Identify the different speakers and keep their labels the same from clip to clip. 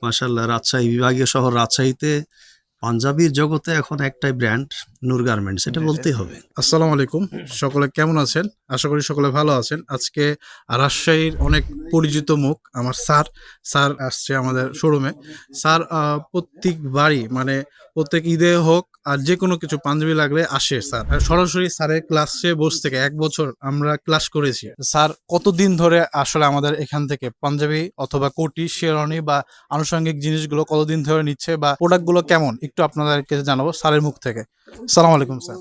Speaker 1: মাশাআল্লাহ, রাজশাহী বিভাগীয় শহর রাজশাহীতে পাঞ্জাবির জগতে এখন একটাই ব্র্যান্ড, নূর গার্মেন্টস, এটা বলতেই হবে।
Speaker 2: আসসালামু আলাইকুম, সকলে কেমন আছেন? আশা করি সকলে ভালো আছেন। আজকে রাজশাহীর অনেক পরিচিত মুখ আমার স্যার আসছে আমাদের শোরুমে। স্যার প্রত্যেকবারই মানে প্রত্যেক ঈদে হোক আর যে কোনো কিছু পাঞ্জাবি লাগলে আসে স্যার। আর সরাসরি স্যারের ক্লাসে বসে থেকে 1 বছর আমরা ক্লাস করেছি। স্যার কতদিন ধরে আসলে আমাদের এখান থেকে পাঞ্জাবি অথবা কোটি, শেরওয়ানি বা আনুষঙ্গিক জিনিসগুলো কতদিন ধরে নিচ্ছে বা প্রোডাক্টগুলো কেমন একটু আপনাদেরকে জানাবো স্যারের মুখ থেকে। আসসালামু আলাইকুম স্যার।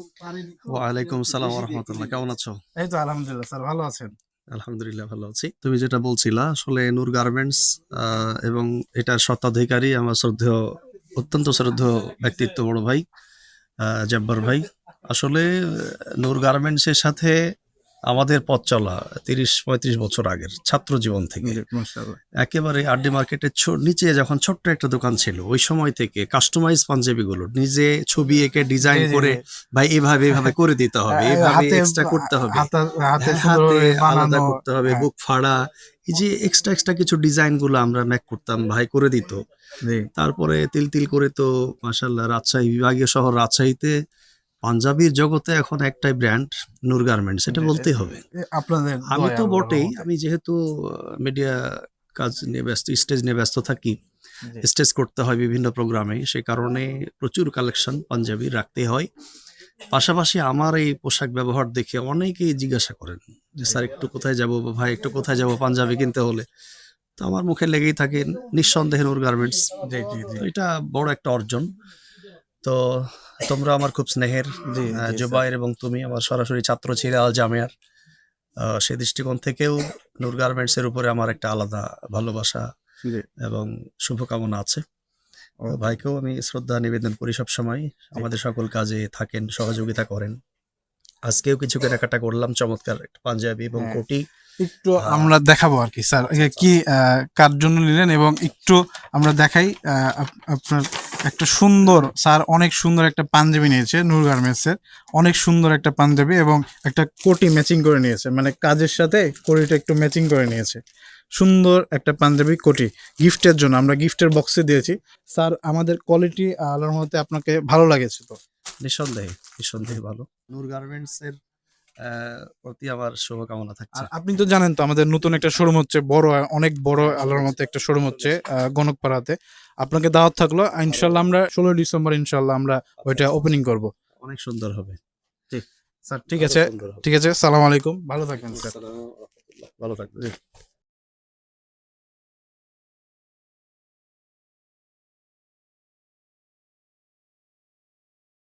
Speaker 1: ওয়ালাইকুম আসসালাম ওয়া রাহমাতুল্লাহ। কেমন আছো?
Speaker 2: এই তো আলহামদুলিল্লাহ স্যার, ভালো আছেন?
Speaker 1: আলহামদুলিল্লাহ ভালো আছি। তুমি যেটা বলছিলা, আসলে নূর গার্মেন্টস এবং এটার স্বত্বাধিকারী আমার শ্রদ্ধেয়, অত্যন্ত শ্রদ্ধেয় ব্যক্তিত্ব বড় ভাই জব্বার ভাই। আসলে নূর গার্মেন্টসের সাথে আমাদের পথ চলা ৩০-৩৫ বছর আগের, ছাত্র জীবন থেকে।
Speaker 2: জি, মাশাআল্লাহ।
Speaker 1: একেবারে আরডি মার্কেটের নিচে যখন ছোট্ট একটা দোকান ছিল, ওই সময় থেকে কাস্টমাইজ পাঞ্জাবিগুলো নিজে ছবি এঁকে ডিজাইন
Speaker 2: জি, জি,
Speaker 1: করে,
Speaker 2: জি।
Speaker 1: ভাই এভাবে করে দিতে হবে, এভাবে
Speaker 2: হাতে
Speaker 1: এক্সট্রা করতে হবে,
Speaker 2: হাতে হাতে
Speaker 1: হ্যাঁ, হাতে
Speaker 2: সুন্দরভাবে
Speaker 1: আলাদা
Speaker 2: বানানো।
Speaker 1: করতে হবে,
Speaker 2: হ্যাঁ,
Speaker 1: বুক ফাড়া, এই যে এক্সট্রা কিছু ডিজাইন গুলো আমরা ম্যাক করতাম, ভাই করে দিত।
Speaker 2: জি।
Speaker 1: তারপরে তিল তিল করে তো মাশাআল্লাহ, রাজশাহী বিভাগীয় শহর রাজশাহীতে পাঞ্জাবির জগতে এখন একটাই ব্র্যান্ড, নূর গার্মেন্টস, এটা
Speaker 2: জি,
Speaker 1: বলতেই হবে।
Speaker 2: আপনাদের
Speaker 1: আমি
Speaker 2: দোয়ায়
Speaker 1: তো
Speaker 2: আল্লাহর
Speaker 1: বটেই,
Speaker 2: রহমতে।
Speaker 1: আমি যেহেতু মিডিয়া কাজ নিয়ে ব্যস্ত, স্টেজ নিয়ে ব্যস্ত থাকি,
Speaker 2: জি,
Speaker 1: স্টেজ করতে হয় বিভিন্ন প্রোগ্রামে, সে কারণে প্রচুর কালেকশন পাঞ্জাবি রাখতে হয়। পাশাপাশি আমার এই পোশাক ব্যবহার দেখে অনেকেই জিজ্ঞাসা করেন যে,
Speaker 2: জি,
Speaker 1: স্যার একটু কোথায় যাব, বা ভাই একটু কোথায় যাব পাঞ্জাবি কিনতে হলে। তো আমার মুখে লেগেই থাকে নিঃসন্দেহে নূর গার্মেন্টস।
Speaker 2: জি, জি, জি,
Speaker 1: তো এটা বড় একটা অর্জন। তো তোমরা আমার খুব স্নেহের,
Speaker 2: জি, জি স্যার।
Speaker 1: জুবায়ের এবং তুমি আমার সরাসরি ছাত্র ছিলে আল জামিয়ার। সেই দৃষ্টিকোণ থেকেও নূর গার্মেন্টস এর উপরে আমার একটা আলাদা ভালোবাসা
Speaker 2: জি,
Speaker 1: এবং শুভকামনা আছে। তো
Speaker 2: ওকে।
Speaker 1: ভাইকেও আমি শ্রদ্ধা নিবেদন করি সবসময়।
Speaker 2: জি।
Speaker 1: আমাদের সকল কাজে থাকেন, সহযোগিতা করেন। আজকেও কিছু কেনাকাটা করলাম, চমৎকার একটা পাঞ্জাবি এবং
Speaker 2: হ্যাঁ,
Speaker 1: কোটি।
Speaker 2: একটু
Speaker 1: আহ,
Speaker 2: আমরা দেখাবো আরকি স্যার।
Speaker 1: আচ্ছা আচ্ছা।
Speaker 2: কি কার জন্য নিলেন এবং একটু আমরা দেখাই। আপনার একটা সুন্দর স্যার, অনেক সুন্দর একটা পাঞ্জাবি নিয়েছে নূর গার্মেন্টসের। অনেক সুন্দর একটা পাঞ্জাবি এবং একটা কোটি ম্যাচিং করে নিয়েছে। মানে কাজের সাথে কোটিটা একটু ম্যাচিং করে নিয়েছে। সুন্দর একটা পাঞ্জাবি কোটি গিফটের জন্য আমরা গিফটের বক্সে দিয়েছি। স্যার আমাদের কোয়ালিটি আল্লাহর রহমতে আপনাকে ভালো লাগেছে তো?
Speaker 1: নিঃসন্দেহে, নিঃসন্দেহে ভালো। নূর গার্মেন্টস এর প্রতি আমার শুভকামনা থাকছে।
Speaker 2: আর আপনি তো জানেন তো আমাদের নতুন একটা শোরুম হচ্ছে, বড় অনেক বড় আল্লাহর মতো একটা শোরুম হচ্ছে গণকপাড়াতে। আপনাকে দাওয়াত থাকলো। ইনশাল্লাহ আমরা 16 ডিসেম্বর ইনশাল্লাহ আমরা
Speaker 1: আচ্ছা
Speaker 2: ওইটা
Speaker 1: আচ্ছা,
Speaker 2: ওপেনিং করব।
Speaker 1: অনেক সুন্দর হবে।
Speaker 2: জি স্যার, ঠিক
Speaker 1: অনেক
Speaker 2: আছে।
Speaker 1: সুন্দর হবে।
Speaker 2: ঠিক আছে, সালাম আলাইকুম, ভালো থাকবেন স্যার।
Speaker 1: আসসালামু আলাইকুম, ভালো থাকবেন।
Speaker 2: জি।